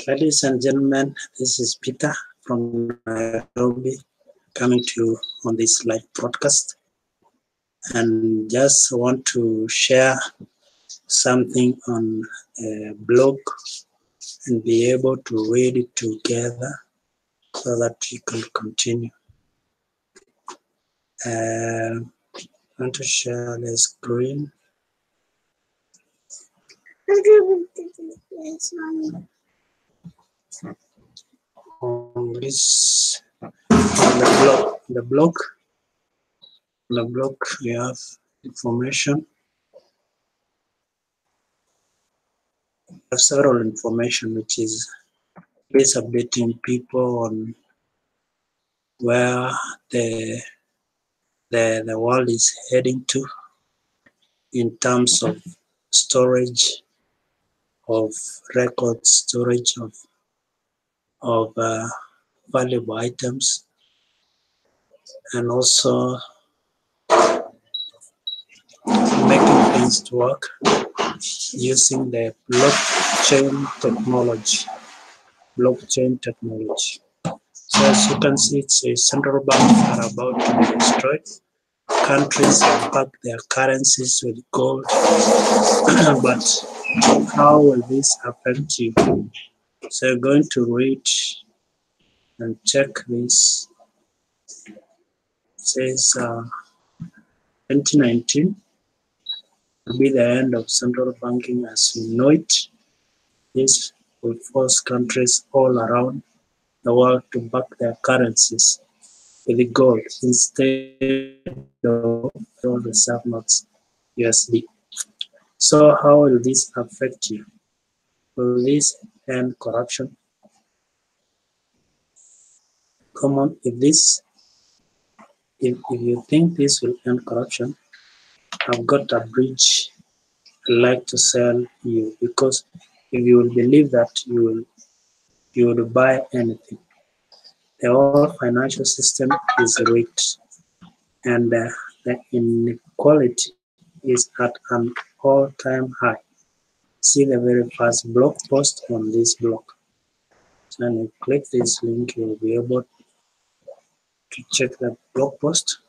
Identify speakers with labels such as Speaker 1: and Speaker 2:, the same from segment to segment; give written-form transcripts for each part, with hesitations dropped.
Speaker 1: Ladies and gentlemen, this is Peter from Nairobi coming to you on this live broadcast, and just want to share something on a blog and be able to read it together so that we can continue. I want to share the screen. On this, on the blog, we have information. We have several information which is updating people on where the world is heading to in terms of storage of records, storage of valuable items, and also making things to work using the blockchain technology. So as you can see, it says central banks are about to be destroyed. Countries have backed their currencies with gold, but how will this affect you? So you're going to read and check this. It says 2019 will be the end of central banking as we know it. This will force countries all around the world to back their currencies with gold instead of federal reserve notes, USD. So how will this affect you? Will this end corruption? Come on, if you think this will end corruption, I've got a bridge I'd like to sell you, because if you will believe that, you will buy anything. The whole financial system is rigged, and the inequality is at an all-time high. See the very first blog post on this blog. So when you click this link, you will be able to check the blog post.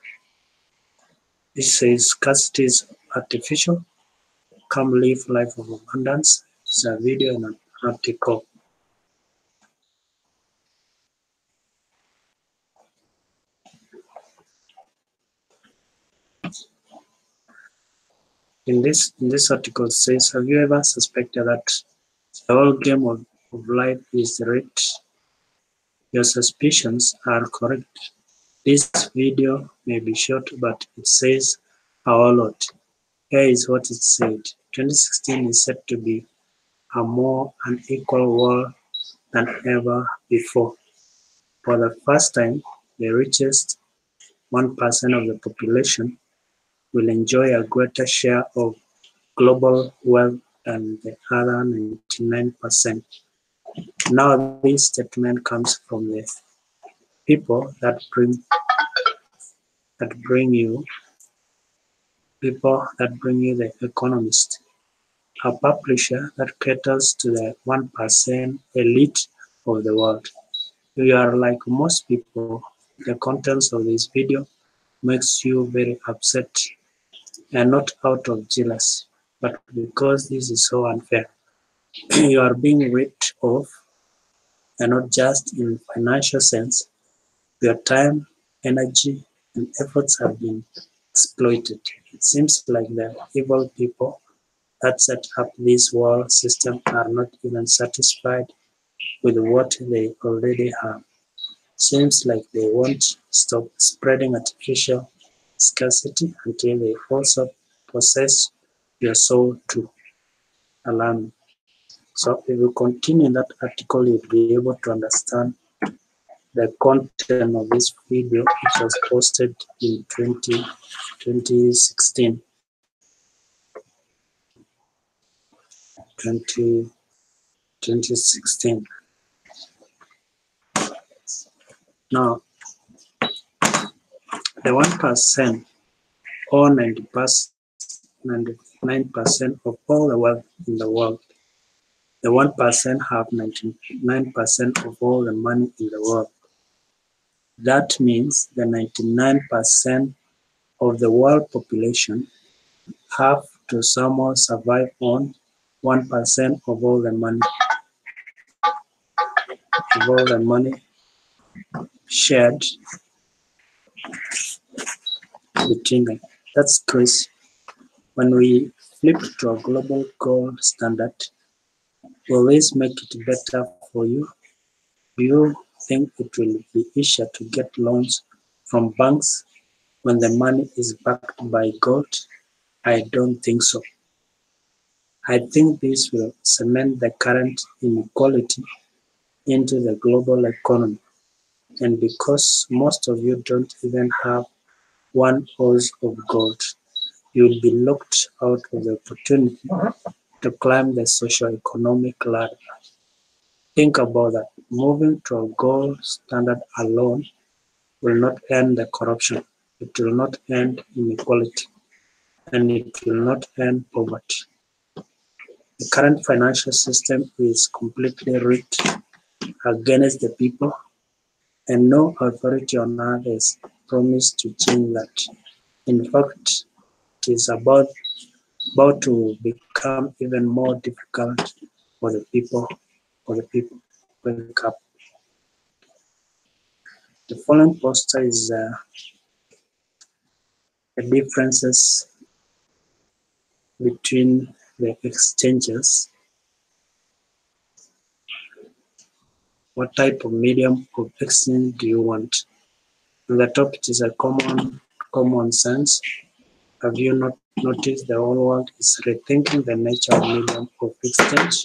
Speaker 1: This says scarcity is artificial. Come live life of abundance. It's a video and an article. In this article, it says, have you ever suspected that the whole game of life is rigged? Your suspicions are correct. This video may be short, but it says a whole lot. Here is what it said. 2016 is set to be a more unequal world than ever before. For the first time, the richest 1% of the population will enjoy a greater share of global wealth than the other 99%. Now this statement comes from the people that bring you The Economist, a publisher that caters to the 1% elite of the world. If you are like most people, the contents of this video makes you very upset, and not out of jealousy, but because this is so unfair. You are being ripped off, and not just in financial sense. Your time, energy, and efforts have been exploited. It seems like the evil people that set up this world system are not even satisfied with what they already have. Seems like they won't stop spreading artificial scarcity until they also possess your soul too. Alarming. So if you continue that article, you'll be able to understand the content of this video, which was posted in 2016. 2016. Now, the 1% or 99% of all the wealth in the world The 1% have 99% of all the money in the world. That means the 99% of the world population have to somehow survive on 1% of all the money shared between them. That's crazy. When we flip to a global gold standard, will this make it better for you? Do you think it will be easier to get loans from banks when the money is backed by gold? I don't think so. I think this will cement the current inequality into the global economy. And because most of you don't even have 1 ounce of gold, you'll be locked out of the opportunity to climb the socio-economic ladder. Think about that. Moving to a gold standard alone will not end the corruption, it will not end inequality, and it will not end poverty. The current financial system is completely rigged against the people, and no authority on earth has promised to change that. In fact, it is about to become even more difficult for the people to wake up. The following poster is the differences between the exchanges. What type of medium of exchange do you want? On the top, it is a common sense. Have you not noticed the whole world is rethinking the nature of medium of exchange?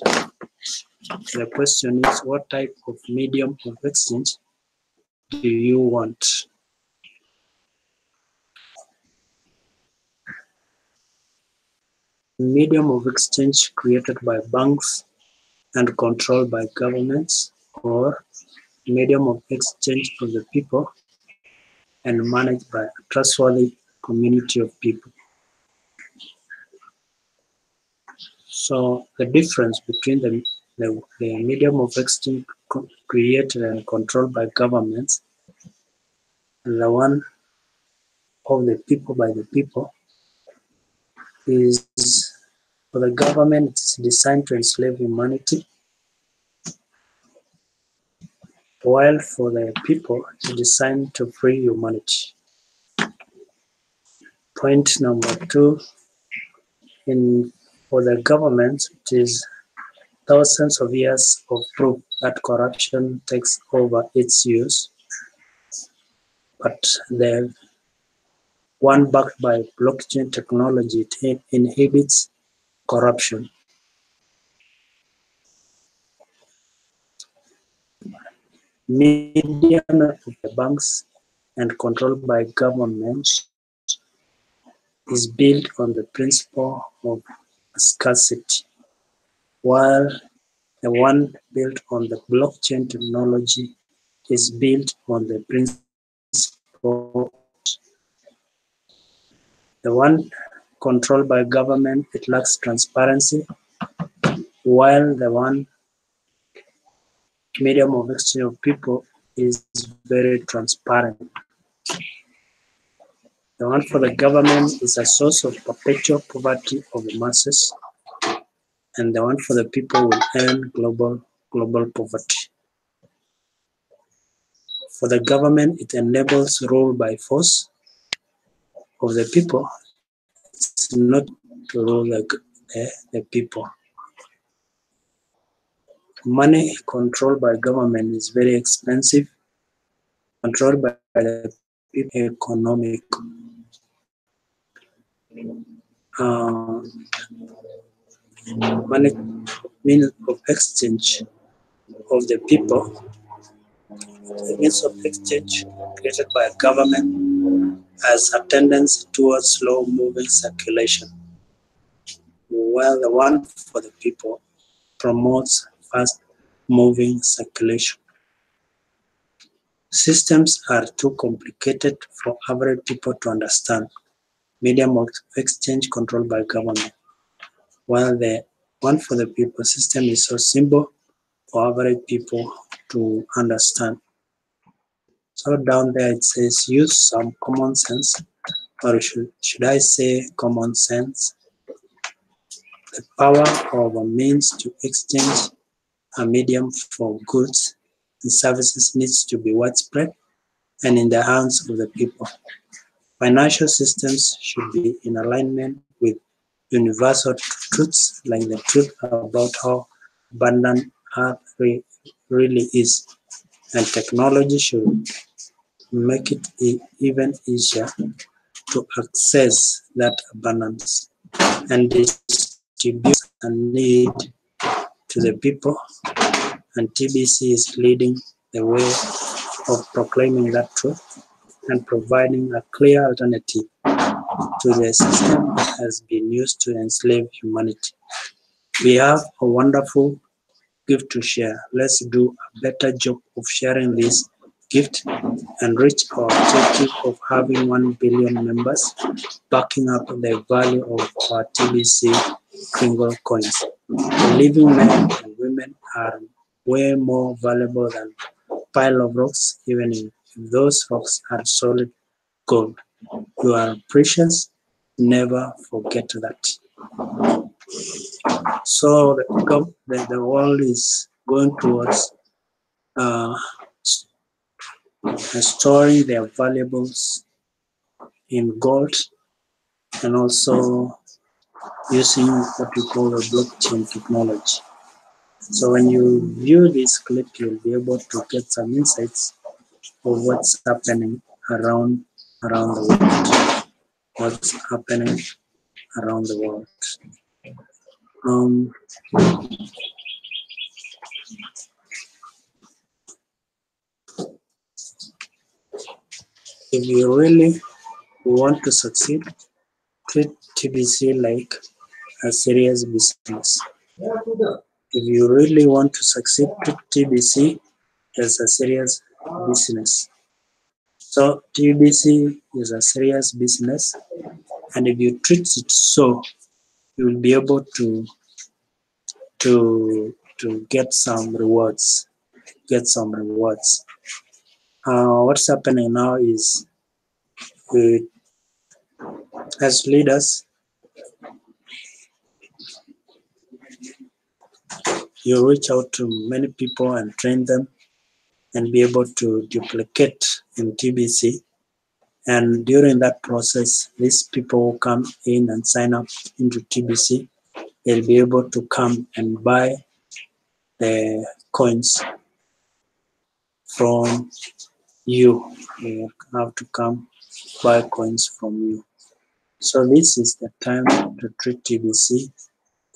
Speaker 1: The question is, what type of medium of exchange do you want? Medium of exchange created by banks and controlled by governments, or medium of exchange of the people and managed by a trustworthy community of people. So the difference between the medium of exchange created and controlled by governments and the one of the people by the people is, for the government, it's designed to enslave humanity, while for the people, it's designed to free humanity. Point number 2, for the government, it is thousands of years of proof that corruption takes over its use, but the one backed by blockchain technology inhibits corruption. Median of the banks and controlled by governments is built on the principle of scarcity, while the one built on the blockchain technology is built on the principle. The one controlled by government, it lacks transparency, while the one medium of exchange of people is very transparent. The one for the government is a source of perpetual poverty of the masses, and the one for the people will end global poverty. For the government, it enables rule by force. Of the people, it's not to rule the people. Money controlled by government is very expensive. Controlled by the people, economic. Money means of exchange of the people. The means of exchange created by a government has a tendency towards slow-moving circulation, while the one for the people promotes fast-moving circulation. Systems are too complicated for average people to understand. Medium of exchange controlled by government, while the one for the people. System is so simple for average people to understand. So down there it says use some common sense, or should I say common sense? The power of a means to exchange a medium for goods and services needs to be widespread and in the hands of the people. Financial systems should be in alignment with universal truths like the truth about how abundant Earth really is. And technology should make it even easier to access that abundance and distribute a need to the people. And TBC is leading the way of proclaiming that truth and providing a clear alternative to the system that has been used to enslave humanity. We have a wonderful gift to share. Let's do a better job of sharing this gift and reach our objective of having 1 billion members, backing up the value of our TBC Kringle coins. The living men and women are way more valuable than a pile of rocks, even if those rocks are solid gold. You are precious. Never forget that. So the world is going towards uh, storing their valuables in gold and also using what we call the blockchain technology. So when you view this clip, you'll be able to get some insights of what's happening around the world. What's happening around the world. If you really want to succeed, treat TBC like a serious business. If you really want to succeed, treat TBC as a serious business. So TBC is a serious business, and if you treat it so, you will be able to get some rewards. What's happening now is, as leaders, you reach out to many people and train them and be able to duplicate in TBC. And during that process, these people who come in and sign up into TBC, they'll be able to come and buy the coins from you. You have to come buy coins from you. So this is the time to treat TBC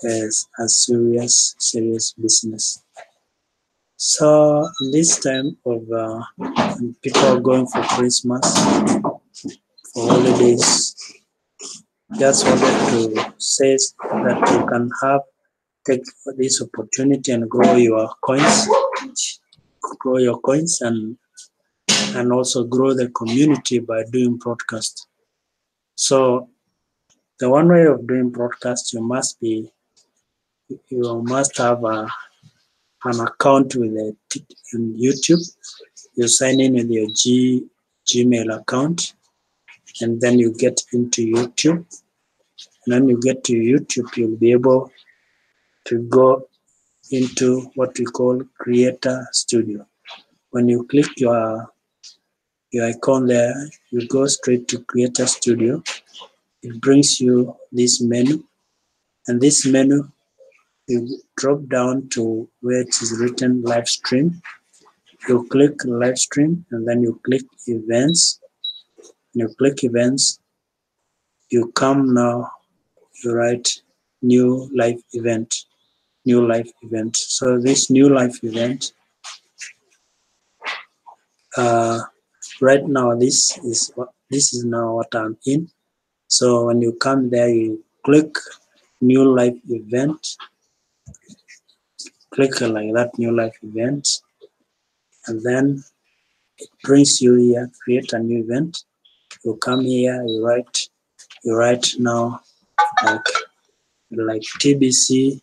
Speaker 1: as a serious business. So this time of people are going for Christmas, for holidays, just wanted to say that you can take this opportunity and grow your coins and also grow the community by doing broadcast. So the one way of doing broadcast, you must have an account with YouTube. You sign in with your Gmail account, and then you get into YouTube. And when you get to YouTube, you'll be able to go into what we call Creator Studio. When you click your icon there, you go straight to Creator Studio. It brings you this menu, and this menu, you drop down to where it is written live stream. You click live stream, and then you click events. When you click events, you come now, you write new live event. So this new live event, right now this is now what I'm in. So when you come there, you click new live event, click like that, new live event, and then it brings you here, create a new event. You come here, you write now like TBC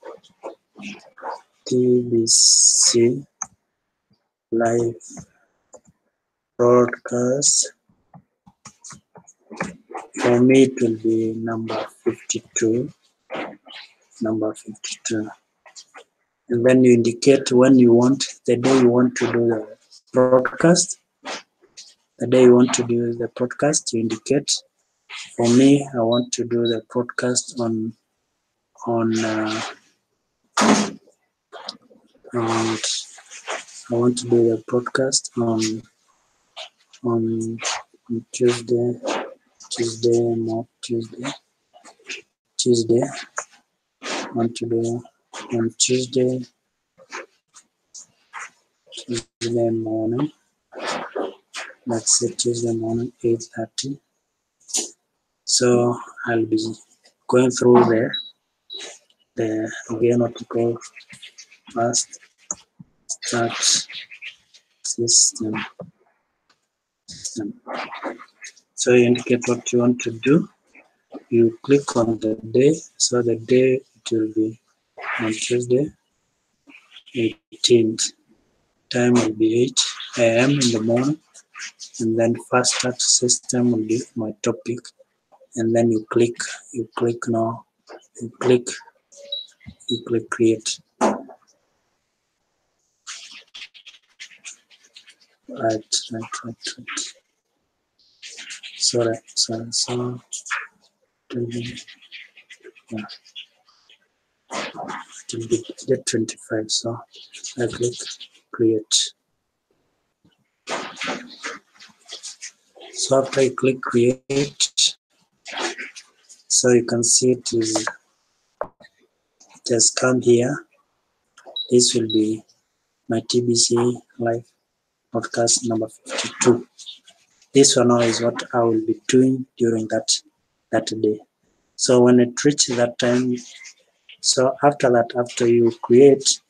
Speaker 1: TBC live broadcast. For me, it will be number 52. And then you indicate when you want, the day you want to do the broadcast. The day you want to do the broadcast, you indicate. For me, I want to do the broadcast on and I want to do the broadcast on Tuesday. I want to do on Tuesday morning. Let's say Tuesday morning, 8:30. So I'll be going through the again what we call first start system. So you indicate what you want to do. You click on the day. So the day it will be on Tuesday, 18th. Time will be 8 a.m. in the morning. And then first start system will be my topic. And then you click now. You click create. Right. Sorry. So it will be, yeah, it will be the 25. So I click create. So after I click create, so you can see it has come here. This will be my TBC live podcast number 52. This one now is what I will be doing during that day. So when it reaches that time, so after that, after you create,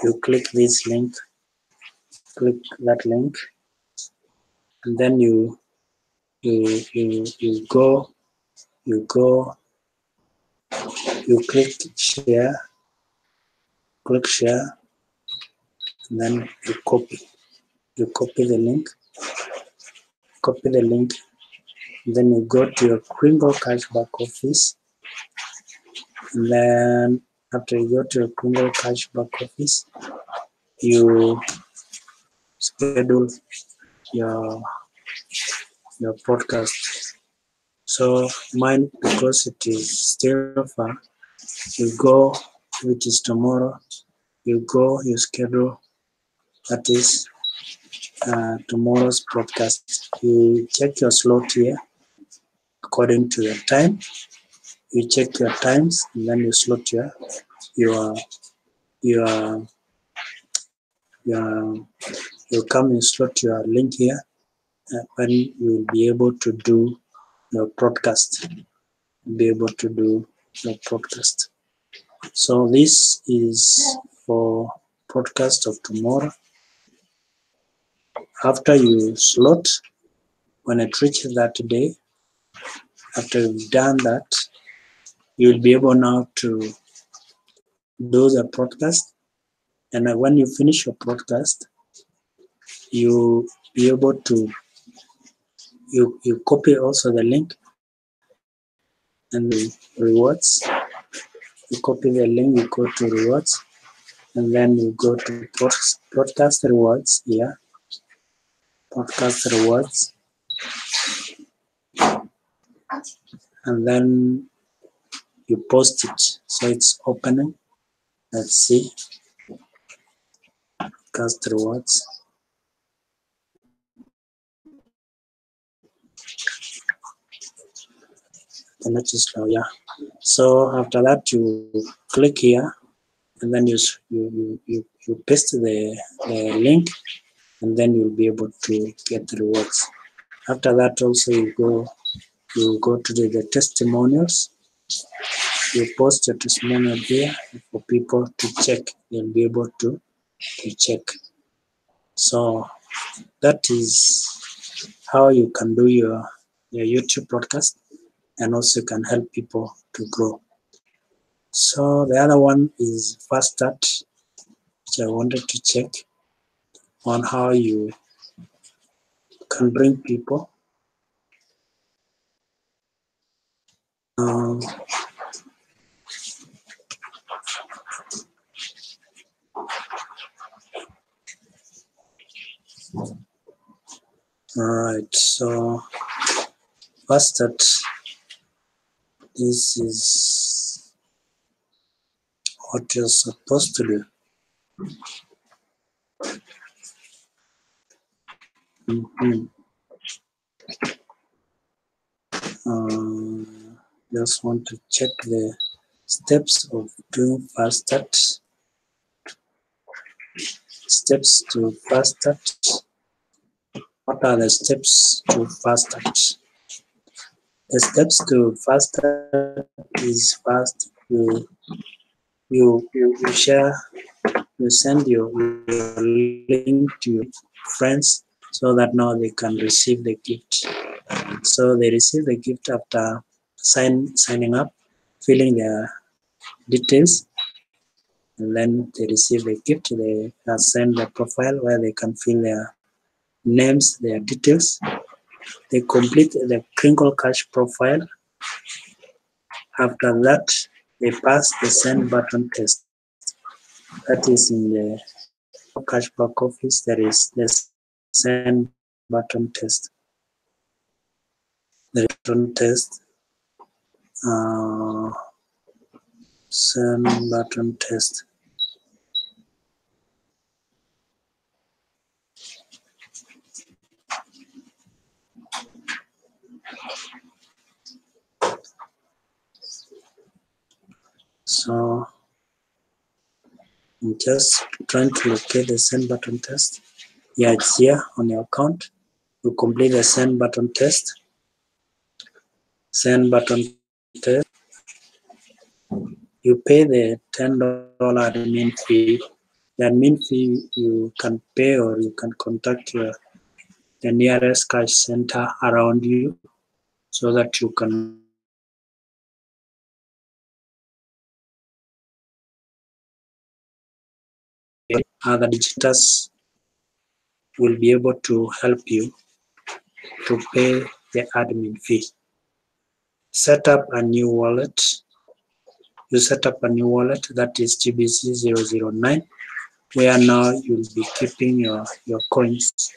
Speaker 1: you click this link, click that link, and then you go, you click share, and then you copy the link, then you go to your Kringle cashback office, and then after you go to your Kringle cashback office, you schedule your podcast. So mine, because it is still far, you go, which is tomorrow, you schedule, that is tomorrow's broadcast. You check your slot here according to your time. You check your times, and then you slot your you come and slot your link here, when you will be able to do your broadcast. So this is for podcast of tomorrow. After you slot, when it reaches that day, after you've done that, you'll be able now to do the broadcast. And when you finish your broadcast, you'll be able to you copy also the link and the rewards. You copy the link, you go to rewards, and then you go to broadcast rewards here. Podcast rewards, and then you post it. So it's opening. Let's see. Podcast rewards. The net is slow, yeah. So after that, you click here, and then you paste the link, and then you'll be able to get the rewards. After that, also you go to the testimonials. You post your testimonial here for people to check. They'll be able to check. So that is how you can do your YouTube broadcast, and also can help people to grow. So the other one is fast start. I wanted to check on how you can bring people. All right, so first that this is what you're supposed to do. Just want to check the steps of doing fast start. Steps to fast start. What are the steps to fast start? The steps to fast start is first you share, you send your link to your friends so that now they can receive the gift. So they receive the gift after signing up, filling their details, and then they receive the gift. They are sent the profile where they can fill their names, their details. They complete the Crinkle Cash profile. After that, they pass the send button test. That is in the cash back office. There is the send button test. The button test. Send button test. So I'm just trying to locate the send button test. Yeah, it's here on your account. You complete the send button test. Send button test. You pay the $10 admin fee. The admin fee you can pay, or you can contact the nearest cash center around you so that you can other digitals will be able to help you to pay the admin fee. Set up a new wallet. You set up a new wallet, that is TBC 009, where now you'll be keeping your coins.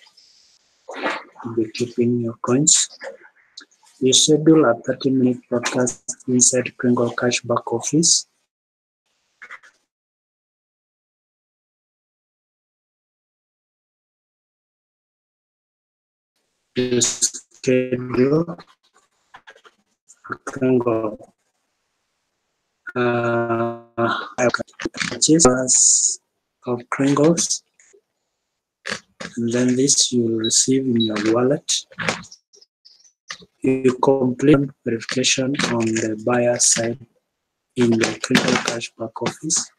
Speaker 1: You'll be keeping your coins. You schedule a 30-minute broadcast inside Crinkle Cash back office. You schedule Crinkle purchase of Kringles, and then this you will receive in your wallet. You complete verification on the buyer side in the Crinkle Cash back office.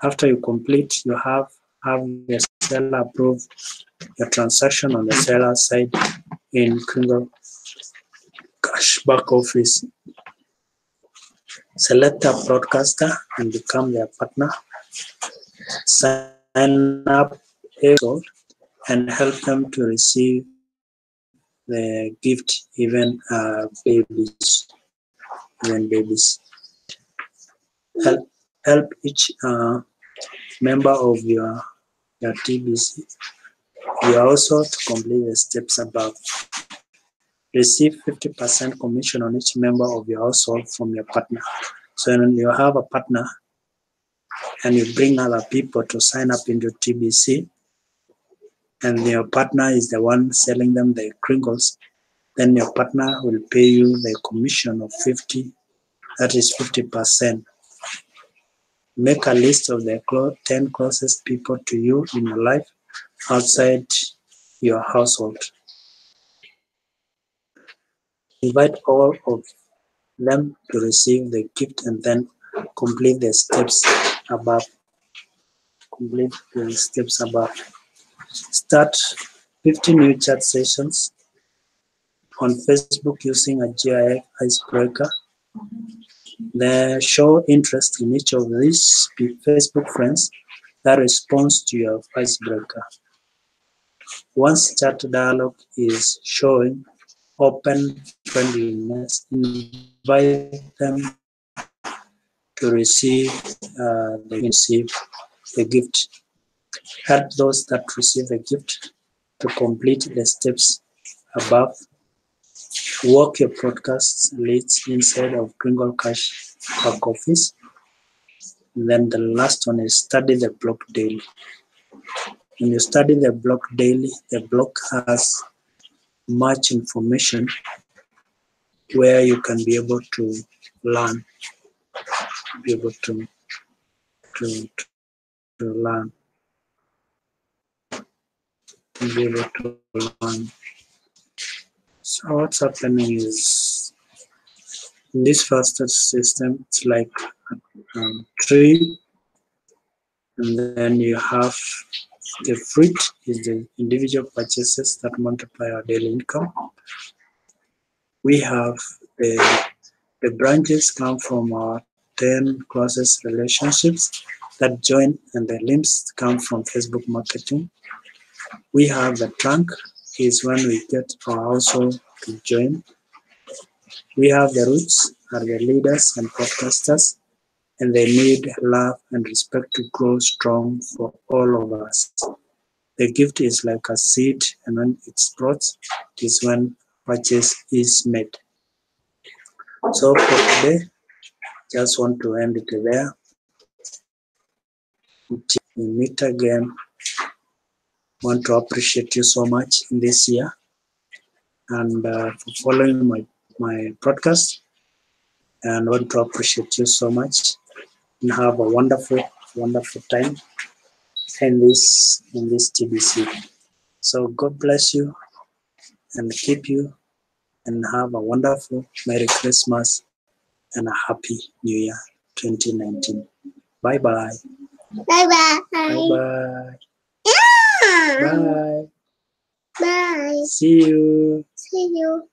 Speaker 1: After you complete, you have the seller approve your transaction on the seller side in Crinkle Cash back office. Select a broadcaster and become their partner. Sign up and help them to receive the gift, even babies. Help each member of your TBC. You are also to complete the steps above. Receive 50% commission on each member of your household from your partner. So when you have a partner and you bring other people to sign up into TBC, and your partner is the one selling them the Kringles, then your partner will pay you the commission of 50, that is 50%. Make a list of the 10 closest people to you in your life outside your household. Invite all of them to receive the gift and then complete the steps above. Start 50 new chat sessions on Facebook using a GIF icebreaker. Then show interest in each of these Facebook friends that responds to your icebreaker. Once chat dialogue is showing open friendliness, invite them to receive the gift. Help those that receive a gift to complete the steps above. Work your podcast leads inside of Kringle Cash back office. And then the last one is study the block daily. When you study the block daily, the block has much information where you can be able to learn, be able to learn, be able to learn. So what's happening is in this faster system, it's like a tree, and then you have the fruit is the individual purchases that multiply our daily income. We have the branches come from our 10 closest relationships that join, and the limbs come from Facebook marketing. We have the trunk is when we get our household to join. We have the roots are the leaders and podcasters, and they need love and respect to grow strong for all of us. The gift is like a seed, and when it sprouts, it is when purchase is made. So for today, just want to end it there. Until we meet again, want to appreciate you so much in this year, and for following my podcast, and want to appreciate you so much, and have a wonderful time in this TBC. So God bless you and keep you, and have a wonderful Merry Christmas and a Happy New Year 2019. Bye bye.
Speaker 2: Bye bye.
Speaker 1: Bye bye.
Speaker 2: Yeah.
Speaker 1: Bye.
Speaker 2: Bye.
Speaker 1: See you.
Speaker 2: See you.